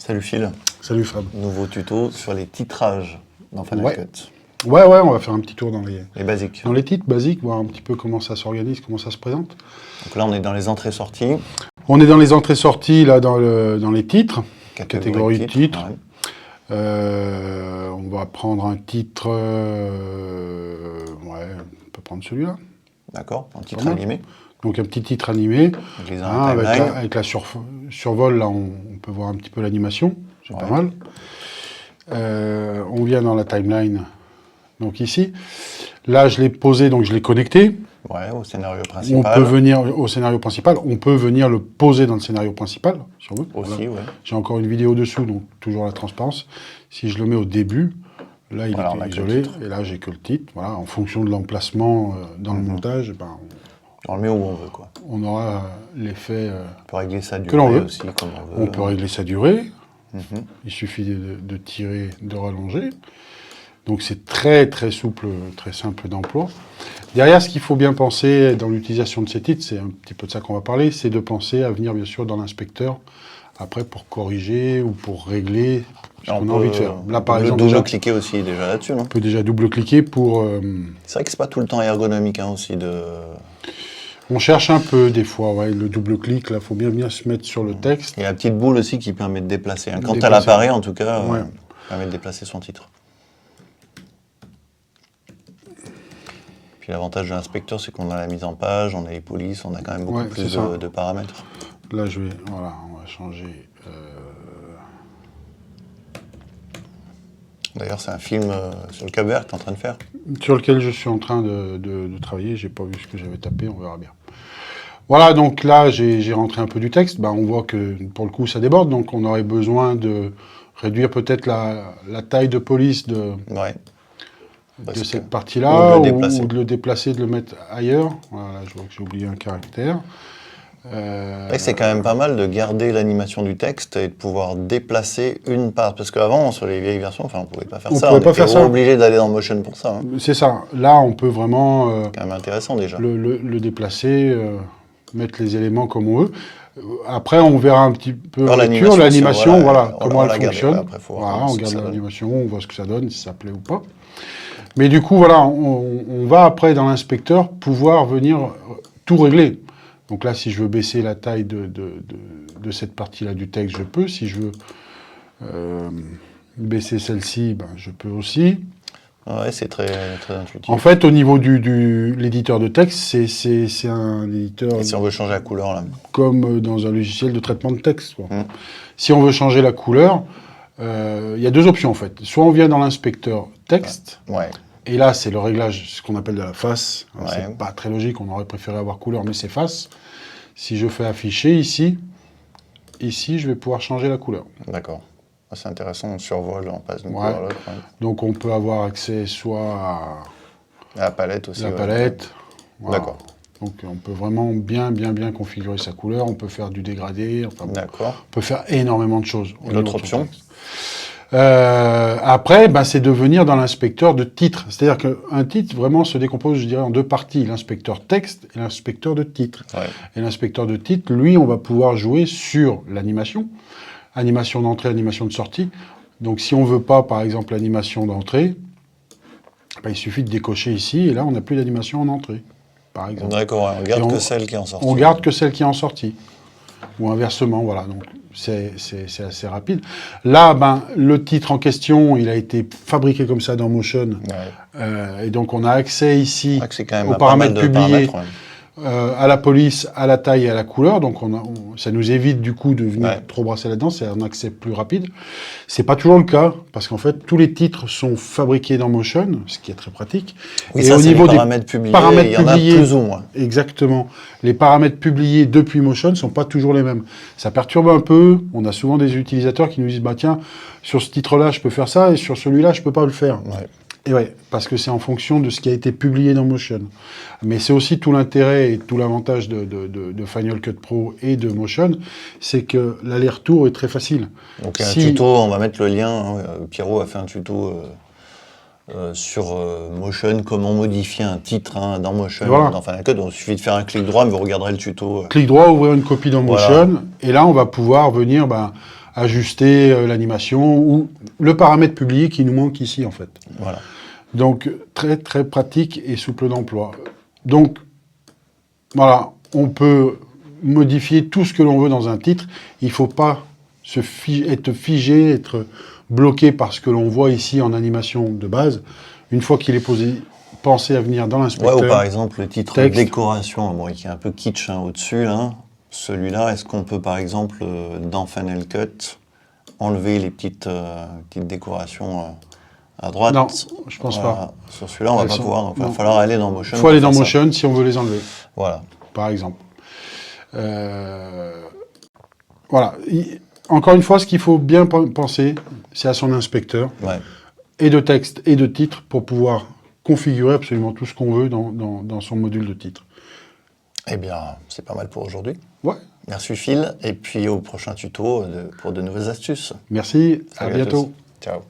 Salut Phil. Salut Fab. Nouveau tuto sur les titrages dans Final Cut. Ouais, on va faire un petit tour dans les basiques. Dans les titres basiques, voir un petit peu comment ça s'organise, comment ça se présente. Donc là, on est dans les entrées-sorties. On est dans les entrées-sorties, là, dans les titres, catégorie de titres. Ouais. On va prendre un titre... ouais, on peut prendre celui-là. D'accord, un titre animé. Donc un petit titre animé, avec la survol, là on peut voir un petit peu l'animation, c'est pas mal. On vient dans la timeline, donc ici. Là je l'ai posé, donc je l'ai connecté. Ouais, au scénario principal. On peut venir au scénario principal, on peut venir le poser dans le scénario principal, si on veut. Aussi, voilà. J'ai encore une vidéo dessous, donc toujours la transparence. Si je le mets au début, là il est isolé, et là j'ai que le titre. Voilà, en fonction de l'emplacement dans le montage, on le met où on veut, quoi. On aura l'effet on peut régler sa durée que l'on veut. Aussi, comme on veut. On peut régler sa durée. Il suffit de tirer, de rallonger. Donc c'est très très souple, très simple d'emploi. Derrière, ce qu'il faut bien penser dans l'utilisation de ces titres, c'est un petit peu de ça qu'on va parler, c'est de penser à venir bien sûr dans l'inspecteur après pour corriger ou pour régler ce qu'on a envie de faire. Là, par exemple, double-cliquer aussi déjà là-dessus, non ? On peut déjà double-cliquer pour... C'est vrai que c'est pas tout le temps ergonomique aussi de... On cherche un peu des fois, ouais, le double-clic, là, il faut bien se mettre sur le texte. Il y a la petite boule aussi qui permet de déplacer. Quand elle apparaît, en tout cas, permet de déplacer son titre. Puis l'avantage de l'inspecteur, c'est qu'on a la mise en page, on a les polices, on a quand même beaucoup plus de paramètres. Là, voilà, on va changer... D'ailleurs, c'est un film sur le Cap-Vert que tu es en train de faire. Sur lequel je suis en train de travailler. J'ai pas vu ce que j'avais tapé, on verra bien. Voilà, donc là, j'ai rentré un peu du texte. On voit que, pour le coup, ça déborde. Donc, on aurait besoin de réduire peut-être la taille de police de cette partie-là, ou de le déplacer, de le mettre ailleurs. Voilà, je vois que j'ai oublié un caractère. C'est quand même pas mal de garder l'animation du texte et de pouvoir déplacer une part. Parce qu'avant, sur les vieilles versions, on ne pouvait pas faire ça. On était obligé d'aller dans Motion pour ça. C'est ça. Là, on peut vraiment quand même intéressant déjà. Le déplacer, mettre les éléments comme on veut. Après, on verra un petit peu l'animation, comment elle fonctionne. On regarde l'animation, on voit ce que ça donne, si ça plaît ou pas. Mais du coup, voilà, on va après, dans l'inspecteur, pouvoir venir tout régler. Donc là, si je veux baisser la taille de cette partie-là du texte, je peux. Si je veux baisser celle-ci, je peux aussi. Ouais, c'est très intuitif. En fait, au niveau de l'éditeur de texte, c'est un éditeur... Et si on veut changer la couleur, là. Comme dans un logiciel de traitement de texte. Si on veut changer la couleur, il y a deux options, en fait. Soit on vient dans l'inspecteur texte, et là, c'est le réglage, ce qu'on appelle de la face. C'est pas très logique, on aurait préféré avoir couleur, mais c'est face. Si je fais afficher ici, je vais pouvoir changer la couleur. D'accord. C'est intéressant, on survole, on passe d'une couleur à l'autre. Donc on peut avoir accès soit à la palette aussi. La palette. Voilà. D'accord. Donc on peut vraiment bien configurer sa couleur, on peut faire du dégradé, on peut faire énormément de choses. L'autre option après, c'est de venir dans l'inspecteur de titre. C'est-à-dire qu'un titre, vraiment, se décompose, je dirais, en deux parties. L'inspecteur texte et l'inspecteur de titre. Et l'inspecteur de titre, lui, on va pouvoir jouer sur l'animation. Animation d'entrée, animation de sortie. Donc, si on ne veut pas, par exemple, l'animation d'entrée, il suffit de décocher ici, et là, on n'a plus d'animation en entrée, par exemple. D'accord, on garde que celle qui est en sortie. On garde que celle qui est en sortie. Ou inversement, voilà. Donc, c'est assez rapide. Là, le titre en question, il a été fabriqué comme ça dans Motion. Et donc, on a accès ici aux paramètres publiés, à la police, à la taille et à la couleur. Donc, ça nous évite du coup de venir trop brasser là-dedans. C'est un accès plus rapide. C'est pas toujours le cas, parce qu'en fait, tous les titres sont fabriqués dans Motion, ce qui est très pratique. Oui, et ça, au niveau des paramètres publiés, il y en a plus ou moins. Exactement. Les paramètres publiés depuis Motion ne sont pas toujours les mêmes. Ça perturbe un peu. On a souvent des utilisateurs qui nous disent, tiens, sur ce titre-là, je peux faire ça, et sur celui-là, je peux pas le faire. Et parce que c'est en fonction de ce qui a été publié dans Motion. Mais c'est aussi tout l'intérêt et tout l'avantage de Final Cut Pro et de Motion, c'est que l'aller-retour est très facile. Donc un tuto, on va mettre le lien, Pierrot a fait un tuto sur Motion, comment modifier un titre dans Motion, dans Final Cut. Donc il suffit de faire un clic droit, mais vous regarderez le tuto. Clic droit, ouvrir une copie dans Motion, et là on va pouvoir venir... ajuster l'animation ou le paramètre public qui nous manque ici en fait. Voilà. Donc très très pratique et souple d'emploi. Donc voilà, on peut modifier tout ce que l'on veut dans un titre. Il ne faut pas être figé, être bloqué par ce que l'on voit ici en animation de base. Une fois qu'il est pensé à venir dans l'inspecteur. Ouais, ou par exemple le titre texte. Décoration, bon, qui est un peu kitsch au-dessus, là. Celui-là, est-ce qu'on peut par exemple dans Final Cut enlever les petites décorations à droite? Non, je pense pas. Sur celui-là, on va pas pouvoir. Donc, il va falloir aller dans Motion. Il faut aller dans Motion si on veut les enlever. Voilà. Par exemple. Voilà. Encore une fois, ce qu'il faut bien penser, c'est à son inspecteur, et de texte et de titre, pour pouvoir configurer absolument tout ce qu'on veut dans son module de titre. Eh bien, c'est pas mal pour aujourd'hui. Ouais. Merci Phil, et puis au prochain tuto pour de nouvelles astuces. Merci, à bientôt. Ciao.